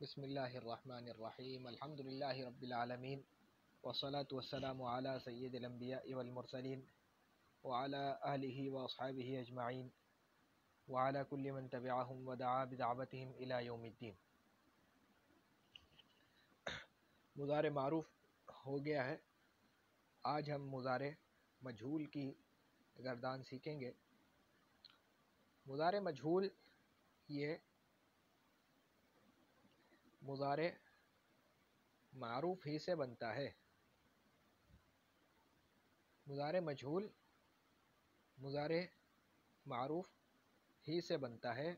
بسم اللہ الرحمن الرحیم الحمد للہ رب العالمین والصلاة والسلام علی سید الانبیاء والمرسلین وعلی آلہ واصحابہ اجمعین وعلی کل من تبعہم ودعا بدعوتہم الی یوم الدین۔ مضارع معروف ہو گیا ہے، آج ہم مضارع مجہول کی گردان سیکھیں گے۔ مضارع مجہول یہ مضارع معروف ہی سے بنتا ہے۔ مضارع مجہول مضارع معروف ہی سے بنتا ہے۔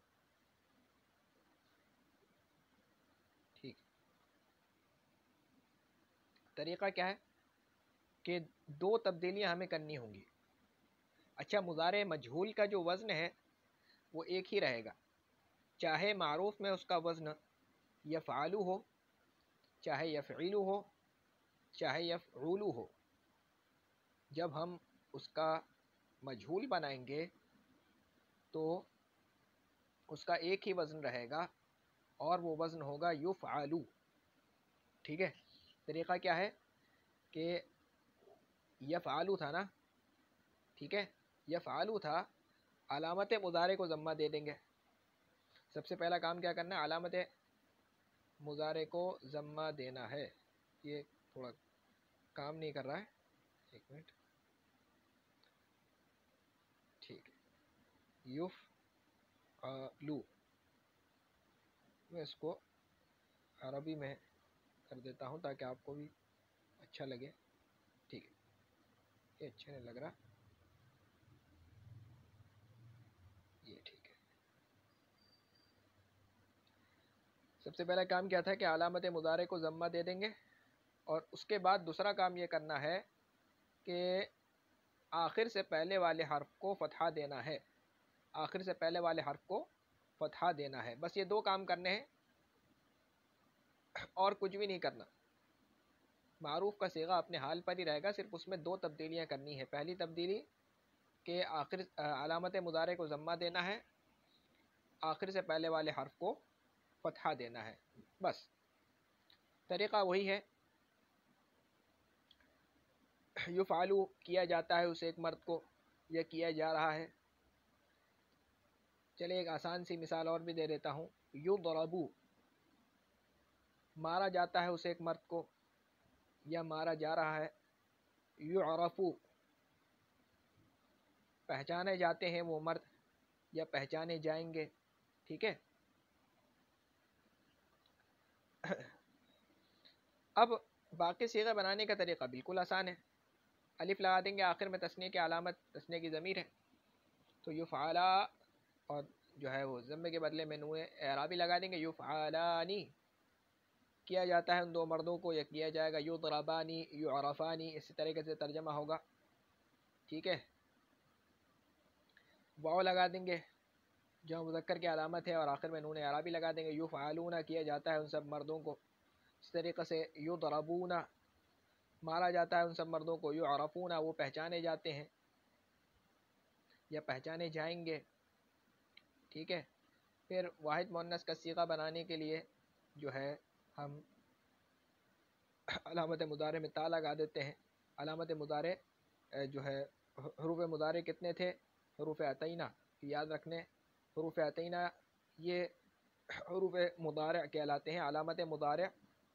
ٹھیک، طریقہ کیا ہے کہ دو تبدیلیاں ہمیں کرنی ہوں گی۔ اچھا، مضارع مجہول کا جو وزن ہے وہ ایک ہی رہے گا، چاہے معروف میں اس کا وزن یفعلو ہو، چاہے یفعلو ہو، چاہے یفعولو ہو۔ جب ہم اس کا مجہول بنائیں گے تو اس کا ایک ہی وزن رہے گا اور وہ وزن ہوگا یفعلو۔ ٹھیک ہے، طریقہ کیا ہے کہ یفعلو تھا نا، ٹھیک ہے، یفعلو تھا، علامت مضارع کو ضمہ دے دیں گے۔ سب سے پہلا کام کیا کرنا ہے، علامت مضارع کو ضمہ دینا ہے۔ یہ تھوڑا کام نہیں کر رہا ہے، ایک منٹ، ٹھیک ہے، یفعلو، میں اس کو عربی میں کر دیتا ہوں تاکہ آپ کو بھی اچھا لگے۔ ٹھیک ہے، یہ اچھا نہیں لگ رہا، یہ ٹھیک ہے۔ سب سے پہلا کام کیا تھا کہ علامت مضارع کو ضمہ دے دیں گے، اور اس کے بعد دوسرا کام یہ کرنا ہے کہ آخر سے پہلے والے حرف کو فتحہ دینا ہے۔ آخر سے پہلے والے حرف کو فتحہ دینا ہے، بس یہ دو کام کرنے ہیں اور کچھ بھی نہیں کرنا۔ معروف کا صیغہ اپنے حال پر ہی رہے گا، صرف اس میں دو تبدیلیاں کرنی ہے۔ پہلی تبدیلی کہ آخر علامت مضارع کو ضمہ دینا ہے، آخر سے پہلے والے حرف کو فتحہ دینا ہے، بس طریقہ وہی ہے۔ یفعلو کیا جاتا ہے اس ایک مرد کو، یہ کیا جا رہا ہے۔ چلے ایک آسان سی مثال اور بھی دے دیتا ہوں، یضربو، مارا جاتا ہے اس ایک مرد کو یا مارا جا رہا ہے۔ یعرفو، پہچانے جاتے ہیں وہ مرد یا پہچانے جائیں گے۔ ٹھیک ہے، اب باقی صیغہ بنانے کا طریقہ بالکل آسان ہے۔ الف لگا دیں گے آخر میں، تثنیہ کی علامت تثنیہ کی ضمیر ہے، تو یفعلا، اور جو ہے وہ ضمے کے بدلے میں نون اعرابی لگا دیں گے، یفعلانی، کیا جاتا ہے ان دو مردوں کو یا کیا جائے گا، یضربانی، یعرفانی، اسی طریقے سے ترجمہ ہوگا۔ ٹھیک ہے، واو لگا دیں گے جو مذکر کی علامت ہے اور آخر میں نون اعرابی لگا دیں گے، یفعلون، کیا جاتا ہے ان سب مردوں کو۔ اس طریقے سے یضربون، مارا جاتا ہے ان سب مردوں کو، یعرفون، وہ پہچانے جاتے ہیں یا پہچانے جائیں گے۔ ٹھیک ہے، پھر واحد مؤنث کا صیغہ بنانے کے لیے جو ہے ہم علامت مضارع میں تا لگا دیتے ہیں۔ علامت مضارع جو ہے، حروف مضارع کتنے تھے؟ حروف عطینہ، یاد رکھنے، حروف عطینہ یہ حروف مضارع کہلاتے ہیں۔ علامت مضارع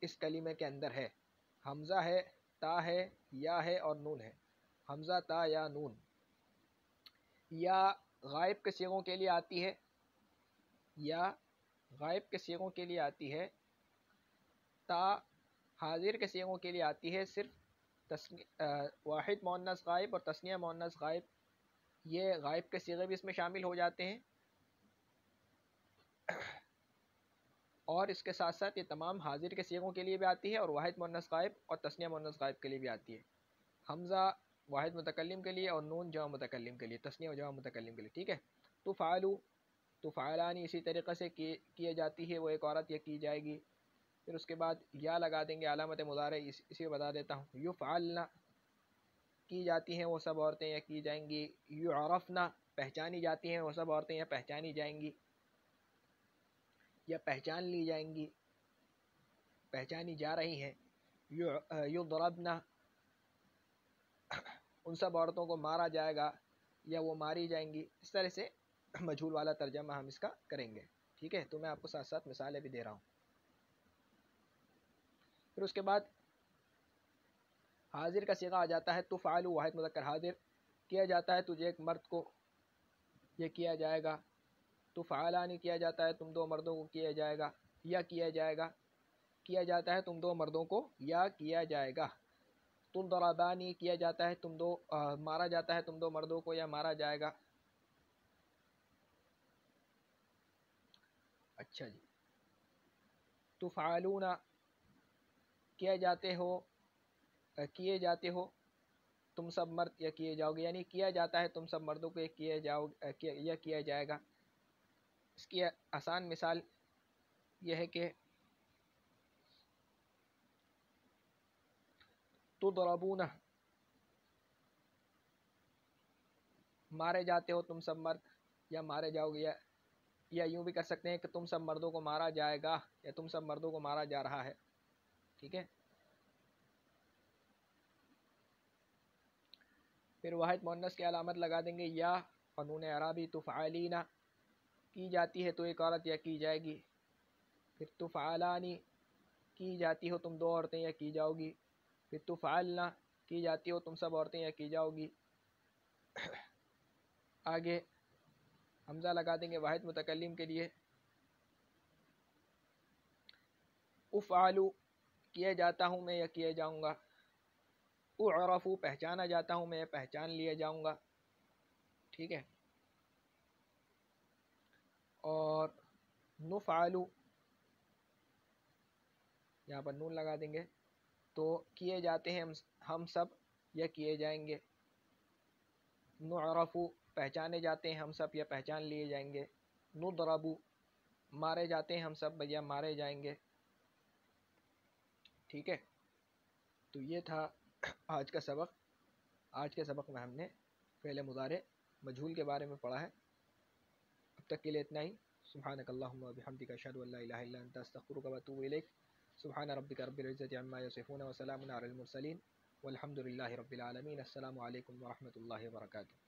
اس کلمے کے اندر ہے، حمزہ ہے، تا ہے، یا ہے اور نون ہے۔ حمزہ، تا، یا، نون۔ یا غائب کے صیغوں کے لیے آتی ہے، یا غائب کے صیغوں کے لیے آتی ہے، تا حاضر کے صیغوں کے لیے آتی ہے۔ صرف واحد مؤنث غائب اور تثنیہ مؤنث غائب، یہ غائب کے صیغے بھی اس میں شامل ہو جاتے ہیں، اور اس کے ساتھ ساتھ یہ تمام حاضر کے صیغوں کے لیے بھی آتی ہے اور واحد مؤنث غائب اور تثنیہ مؤنث غائب کے لیے بھی آتی ہے۔ حمزہ واحد متکلم کے لیے اور نون جمع متکلم کے لیے، تثنیہ و جمع متکلم کے لیے۔ ٹھیک ہے، تفعلو، تفعلانی اسی طریقے سے کیے جاتی ہے وہ ایک عورت، یہ کی جائے گی۔ پھر اس کے بعد یا لگا دیں گے علامت مضارع، اسی کو بتا دیتا ہوں، یفعلنا، کی جاتی ہیں وہ سب عورتیں یا کی جائیں گی۔ یعرفنا، پہچانی جاتی ہیں وہ سب عورتیں یا پہچانی جائیں گی یا پہچان لی جائیں گی۔ پہچانی جا رہی ہیں، یضربن، ان سب عورتوں کو مارا جائے گا یا وہ ماری جائیں گی. اس طرح سے مجھول والا ترجمہ ہم اس کا کریں گے. ٹھیک ہے، تو میں آپ کو ساتھ ساتھ مثالیں بھی دے رہا ہوں. پھر اس کے بعد حاضر کا صیغہ آ جاتا ہے تفعل، واحد مذکر حاضر، کیا جاتا ہے تجھے ایک مرد کو، یہ کیا جائے گا. تفعلانی کیا جاتا ہے تم دو مردوں کو کیا جائے گا یا کیا جائے گا. کیا جاتا ہے تم دو مردوں کو یا کیا جائے گا. تضربانی کیا جاتا ہے تم دو مارا جاتا ہے تم دو مردوں کو یا مارا جائے گا. اچھا جی. تفعلون کیا جاتے ہو، کیے جاتے ہو تم سب مرد یا کیے جاؤ گے، یعنی کیا جاتا ہے تم سب مردوں کو کیے جاؤ یا کیا جائے گا. اس کی آسان مثال یہ ہے کہ تضربون مارے جاتے ہو تم سب مرد یا مارے جاؤ گے، یا یوں بھی کر سکتے ہیں کہ تم سب مردوں کو مارا جائے گا یا تم سب مردوں کو مارا جا رہا ہے. ٹھیک ہے. پھر واحد مؤنث کی علامت لگا دیں گے یا قانون اعرابی. تفعلین کی جاتی ہے تو ایک عورت یا کی جائے گی. پھر تفعلانی کی جاتی ہو تم دو عورتیں یا کی جاؤ گی. پھر تفعلنا کی جاتی ہو تم سب عورتیں یا کی جاؤ گی. آگے حمزہ لگا دیں گے واحد متکلم کے لیے. افعلو کیا جاتا ہوں میں یا کیا جاؤں گا. اعرفو پہچانا جاتا ہوں میں یا پہچان لیا جاؤں گا. ٹھیک ہے. اور نفعلو یہاں پر نون لگا دیں گے تو کیے جاتے ہیں ہم سب یا کیے جائیں گے. نعرفو پہچانے جاتے ہیں ہم سب یا پہچان لیے جائیں گے. نضربو مارے جاتے ہیں ہم سب یا مارے جائیں گے. ٹھیک ہے. تو یہ تھا آج کا سبق. آج کے سبق میں ہم نے فعل مضارع مجہول کے بارے میں پڑھا ہے. اب تک کے لیے اتنا ہی. سبحانک اللہم و بحمدک اشہد ان لا الہ الا انت استغفرک و اتوب الیک. سبحان ربک رب العزۃ عما یصفون وسلام علی المرسلین والحمد للہ رب العالمین. السلام علیکم ورحمۃ اللہ وبرکاتہ.